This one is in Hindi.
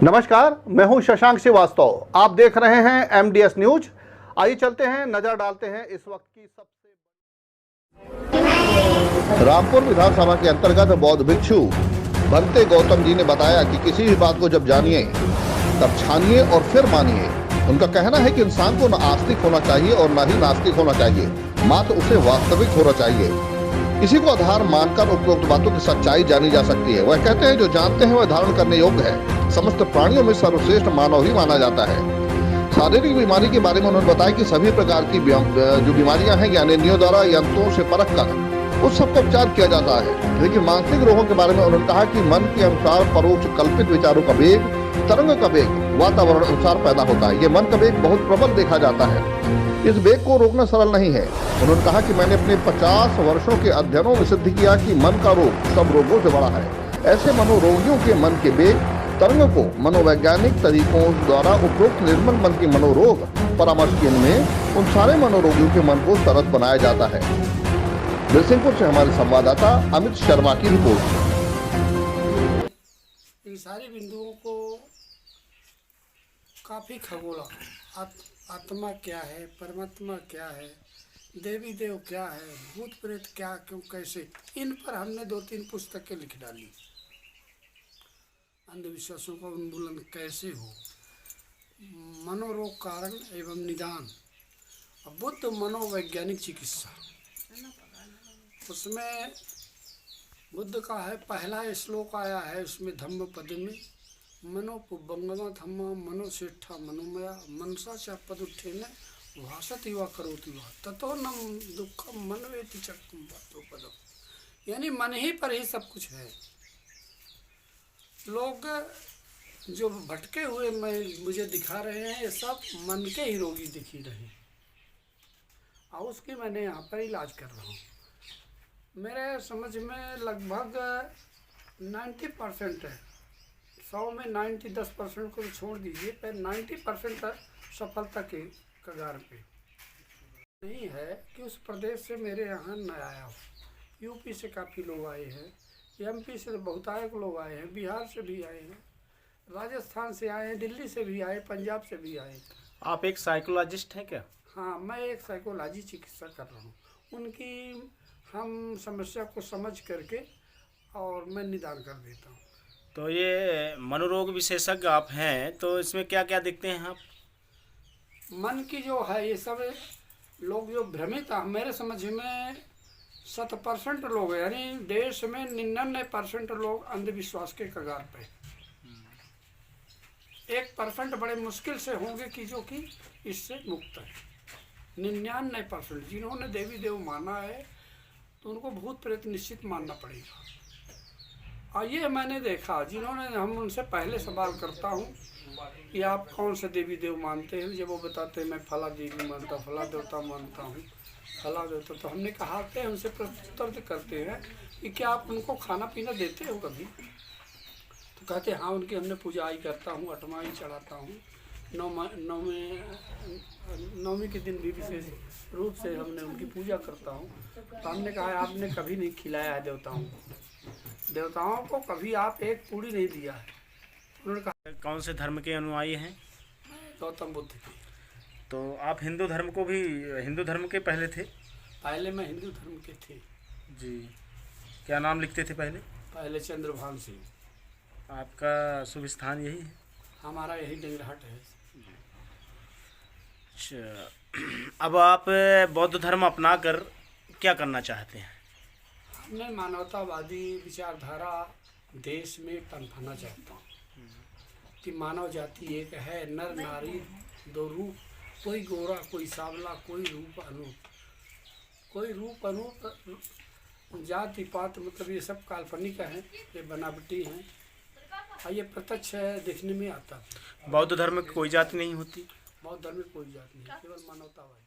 नमस्कार, मैं हूं शशांक श्रीवास्तव। आप देख रहे हैं एमडीएस न्यूज। आइए चलते हैं, नजर डालते हैं इस वक्त की सबसे। रामपुर विधानसभा के अंतर्गत बौद्ध भिक्षु भंते गौतम जी ने बताया कि किसी भी बात को जब जानिए तब छानिए और फिर मानिए। उनका कहना है कि इंसान को न आस्तिक होना चाहिए और न ही नास्तिक होना चाहिए, मात्र उसे वास्तविक होना चाहिए। इसी को आधार मानकर उपरोक्त बातों की सच्चाई जानी जा सकती है। वह कहते हैं जो जानते हैं वह धारण करने योग्य है। समस्त प्राणियों में सर्वश्रेष्ठ मानव ही माना जाता है। शारीरिक बीमारी के बारे में उन्होंने बताया कि सभी प्रकार की जो बीमारियां हैं ज्ञानेंद्रियों द्वारा यंत्रों से परख कर उस सबका उपचार किया जाता है। लेकिन मानसिक रोगों के बारे में उन्होंने कहा कि मन के अनुसार परोक्ष कल्पित विचारों का वेग, तरंग का वेग वातावरण अनुसार पैदा होता है। ये मन का वेग बहुत प्रबल देखा जाता है। इस वेग को रोकना सरल नहीं है। उन्होंने कहा कि मैंने अपने 50 वर्षों के अध्ययनों में सिद्ध किया कि मन का रोग सब रोगों से बड़ा है। ऐसे मनोरोगियों के मन के वेग तरंग को मनोवैज्ञानिक तरीकों द्वारा उपरोक्त निर्मल मन की मनोरोग परामर्श केंद्र में उन सारे मनोरोगियों के मन को सरस बनाया जाता है। नरसिंहपुर से हमारे संवाददाता अमित शर्मा की रिपोर्ट। इन सारे बिंदुओं को काफी खगोला, आत्मा क्या है, परमात्मा क्या है, देवी देव क्या है, भूत प्रेत क्या, क्यों, कैसे, इन पर हमने 2-3 पुस्तकें लिख डाली। अंधविश्वासों का उन्मूलन कैसे हो, मनोरोग कारण एवं निदान, बुद्ध मनोवैज्ञानिक चिकित्सा। उसमें बुद्ध का है पहला श्लोक आया है, उसमें धम्म पद में मनोपुबंगमा धम्मा मनोसेठा मनोमया मनसा च पद उठे न भाषति वा करोति वा ततो न दुखम मनवेति चक्कम बातो पदम। यानी मन ही पर ही सब कुछ है। लोग जो भटके हुए मुझे दिखा रहे हैं, ये सब मन के ही रोगी दिखी रहे, और उसकी मैंने यहाँ पर इलाज कर रहा हूँ। मेरे समझ में लगभग 90% है। 100 में 90, 10% को छोड़ दीजिए, पर 90% सफलता के कगार पे नहीं है कि उस प्रदेश से मेरे यहाँ न आया हो। यूपी से काफ़ी लोग आए हैं, एमपी से बहुतायत लोग आए हैं, बिहार से भी आए हैं, राजस्थान से आए हैं, दिल्ली से भी आए, पंजाब से भी आए। आप एक साइकोलॉजिस्ट हैं क्या? हाँ, मैं एक साइकोलॉजी चिकित्सा कर रहा हूँ। उनकी हम समस्या को समझ करके और मैं निदान कर देता हूँ। तो ये मनोरोग विशेषज्ञ आप हैं, तो इसमें क्या क्या देखते हैं आप? मन की जो है, ये सब लोग जो भ्रमित है, मेरे समझ में 7% लोग हैं, यानी देश में 99% लोग अंधविश्वास के कगार पे। 1% बड़े मुश्किल से होंगे कि जो कि इससे मुक्त है। 99% जिन्होंने देवी देव माना है तो उनको भूत प्रेत निश्चित मानना पड़ेगा। और ये मैंने देखा, जिन्होंने, हम उनसे पहले सवाल करता हूँ कि आप कौन से देवी देव मानते हैं, जब वो बताते हैं मैं फला देवी मानता, फला देवता मानता हूँ, फला देवता, तो हमने कहा कि उनसे प्रत्युत्तर करते हैं कि क्या आप उनको खाना पीना देते हो कभी? तो कहते हाँ, उनकी हमने पूजाई करता हूँ, अठमाई चढ़ाता हूँ, नवमी के दिन भी विशेष रूप से हमने उनकी पूजा करता हूँ। तो हमने कहा आपने कभी नहीं खिलाया है देवताओं को कभी आप एक पूरी नहीं दिया है। उन्होंने कहा कौन से धर्म के अनुयायी हैं? गौतम बुद्ध के। तो आप हिंदू धर्म के पहले थे? पहले मैं हिंदू धर्म के थे जी। क्या नाम लिखते थे पहले? पहले चंद्रभान सिंह। आपका शुभ स्थान यही है? हमारा यही डंगरहट है। अच्छा, अब आप बौद्ध धर्म अपनाकर क्या करना चाहते हैं? मैं मानवतावादी विचारधारा देश में पनपना चाहता हूँ कि मानव जाति एक है, नर नारी 2 रूप, कोई गोरा कोई सांवला, कोई रूप अनूप, जाति पात मतलब ये सब काल्पनिक है, ये बनावटी हैं, और ये प्रत्यक्ष है, देखने में आता है। बौद्ध धर्म में कोई जाति नहीं होती? बौद्ध धर्म में कोई जाति नहीं, केवल मानवतावादी।